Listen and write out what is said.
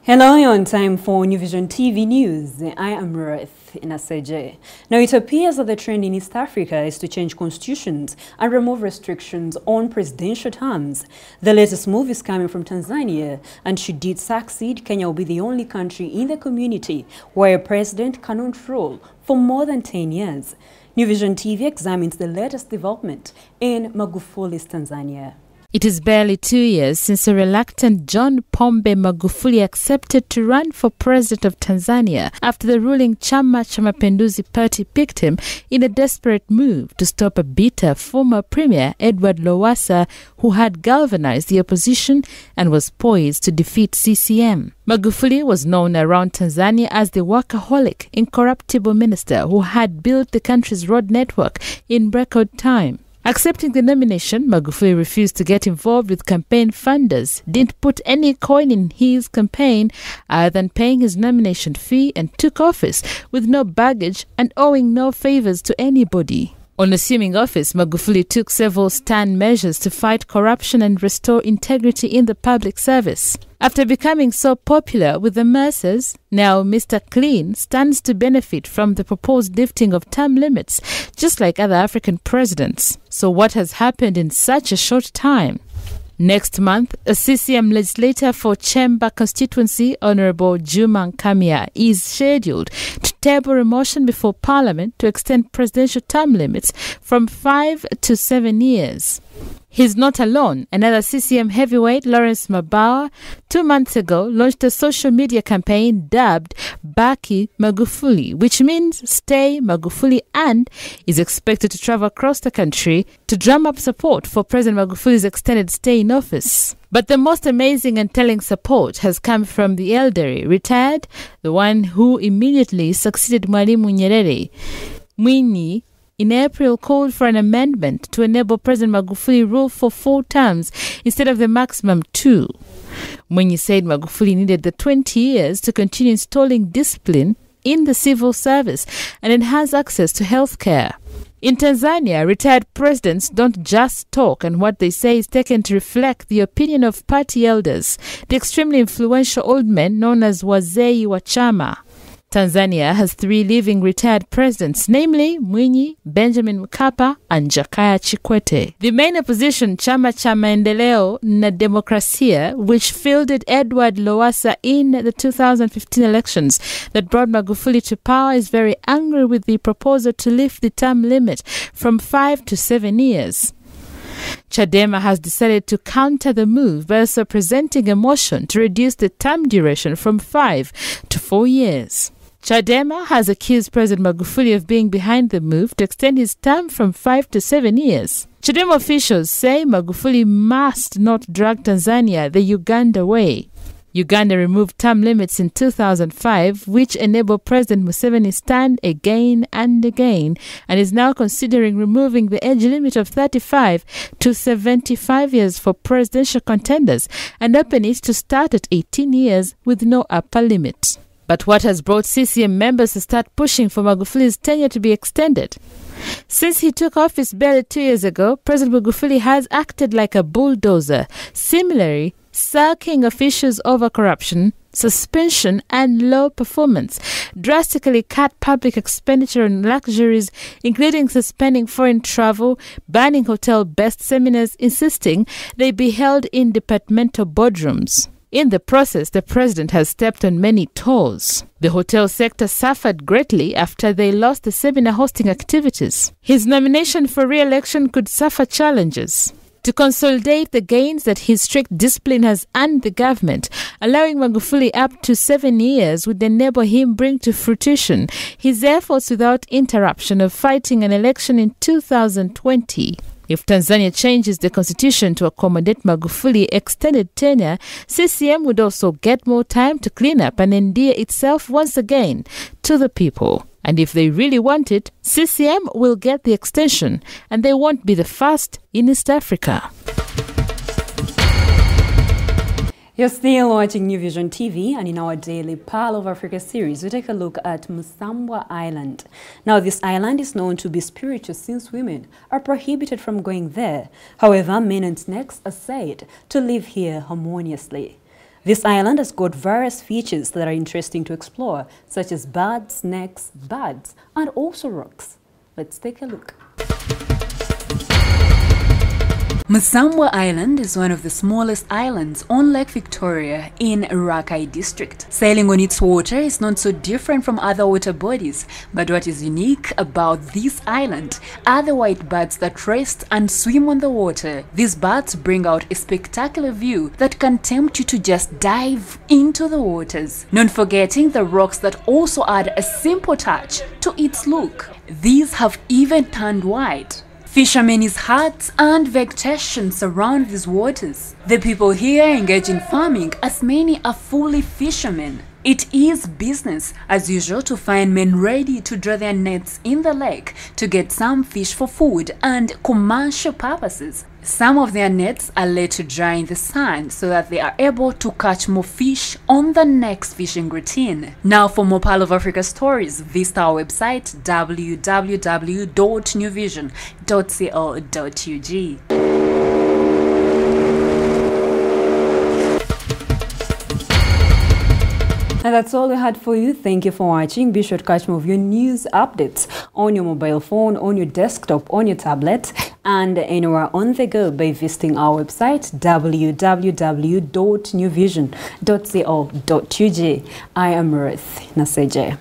Hello, you're on time for New Vision TV News. I am Ruth Inaseje. Now, it appears that the trend in East Africa is to change constitutions and remove restrictions on presidential terms. The latest move is coming from Tanzania, and should it succeed, Kenya will be the only country in the community where a president cannot rule for more than 10 years. New Vision TV examines the latest development in Magufuli's Tanzania. It is barely 2 years since a reluctant John Pombe Magufuli accepted to run for president of Tanzania after the ruling Chama cha Mapinduzi party picked him in a desperate move to stop a bitter former premier Edward Lowassa, who had galvanized the opposition and was poised to defeat CCM. Magufuli was known around Tanzania as the workaholic, incorruptible minister who had built the country's road network in record time. Accepting the nomination, Magufuli refused to get involved with campaign funders, didn't put any coin in his campaign other than paying his nomination fee, and took office with no baggage and owing no favors to anybody. On assuming office, Magufuli took several stern measures to fight corruption and restore integrity in the public service. After becoming so popular with the masses, now Mr. Clean stands to benefit from the proposed lifting of term limits, just like other African presidents. So what has happened in such a short time? Next month, a CCM legislator for Chemba constituency, Honorable Juma Nkamia, is scheduled to table a motion before Parliament to extend presidential term limits from 5 to 7 years. He's not alone. Another CCM heavyweight, Lawrence Mabawa, 2 months ago launched a social media campaign dubbed Baki Magufuli, which means Stay Magufuli, and is expected to travel across the country to drum up support for President Magufuli's extended stay in office. But the most amazing and telling support has come from the elderly, retired, the one who immediately succeeded Mwalimu Nyerere. Mwinyi in April called for an amendment to enable President Magufuli rule for 4 terms instead of the maximum 2. Mwinyi said Magufuli needed the 20 years to continue installing discipline in the civil service and enhance access to health care. In Tanzania, retired presidents don't just talk, and what they say is taken to reflect the opinion of party elders, the extremely influential old men known as Wazee wa Chama. Tanzania has 3 living retired presidents, namely Mwinyi, Benjamin Mkapa, and Jakaya Kikwete. The main opposition, Chama cha Maendeleo na Demokrasia, which fielded Edward Lowassa in the 2015 elections that brought Magufuli to power, is very angry with the proposal to lift the term limit from 5 to 7 years. Chadema has decided to counter the move by also presenting a motion to reduce the term duration from 5 to 4 years. Chadema has accused President Magufuli of being behind the move to extend his term from 5 to 7 years. Chadema officials say Magufuli must not drag Tanzania the Uganda way. Uganda removed term limits in 2005, which enabled President Museveni stand again and again, and is now considering removing the age limit of 35 to 75 years for presidential contenders and open it to start at 18 years with no upper limit. But what has brought CCM members to start pushing for Magufuli's tenure to be extended? Since he took office barely 2 years ago, President Magufuli has acted like a bulldozer, similarly sacking officials over corruption, suspension, and low performance, drastically cut public expenditure on luxuries, including suspending foreign travel, banning hotel-based seminars, insisting they be held in departmental boardrooms. In the process, the president has stepped on many toes. The hotel sector suffered greatly after they lost the seminar hosting activities. His nomination for re-election could suffer challenges. To consolidate the gains that his strict discipline has earned the government, allowing Magufuli up to 7 years would enable him bring to fruition his efforts without interruption of fighting an election in 2020. If Tanzania changes the constitution to accommodate Magufuli extended tenure, CCM would also get more time to clean up and endear itself once again to the people. And if they really want it, CCM will get the extension, and they won't be the first in East Africa. You're still watching New Vision TV, and in our daily Pearl of Africa series, we take a look at Musambwa Island. Now, this island is known to be spiritual since women are prohibited from going there. However, men and snakes are said to live here harmoniously. This island has got various features that are interesting to explore, such as birds, snakes, birds, and also rocks. Let's take a look. Musambwa Island is one of the smallest islands on Lake Victoria in Rakai district. Sailing on its water is not so different from other water bodies, but what is unique about this island are the white birds that rest and swim on the water. These birds bring out a spectacular view that can tempt you to just dive into the waters. Not forgetting the rocks that also add a simple touch to its look. These have even turned white. Fishermen's huts and vegetation surround these waters. The people here engage in farming, as many are fully fishermen. It is business as usual to find men ready to draw their nets in the lake to get some fish for food and commercial purposes. Some of their nets are let to dry in the sun so that they are able to catch more fish on the next fishing routine. Now, for more Pearl of Africa stories, visit our website www.newvision.co.ug. And that's all we had for you. Thank you for watching. Be sure to catch more of your news updates on your mobile phone, on your desktop, on your tablet, and anywhere on the go by visiting our website www.newvision.co.ug. I am Ruth Naseje.